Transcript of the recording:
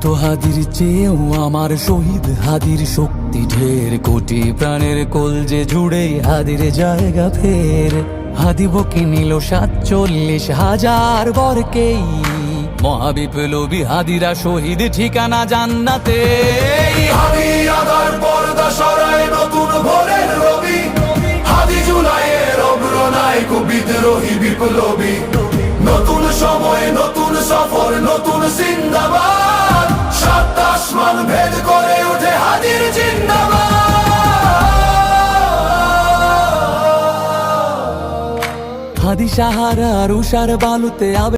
শত হাদির চেয়েও আমার শহীদ হাদির শক্তি ঢের, কোটি প্রাণের কলজে জুড়ে হাদির জায়গা ফের। হাদি বকে নিল 47,000 বরকেই, মহাবিপ্লবী হাদিরা শহীদ ঠিকানা জান্নাতে। হাদি আদার পর্দা সরায় নতুন ভোরের রবি, হাদি জুলাইয়ের অগ্রনায়ক বিদ্রোহী বিপ্লবী। নতুন সময় নতুন সফর নতুন জিন্দাবাদ, সাত আসমান ভেদ করে ওঠে হাদির জিন্দাবাদ। হাদি সাহারার উষার বালুতে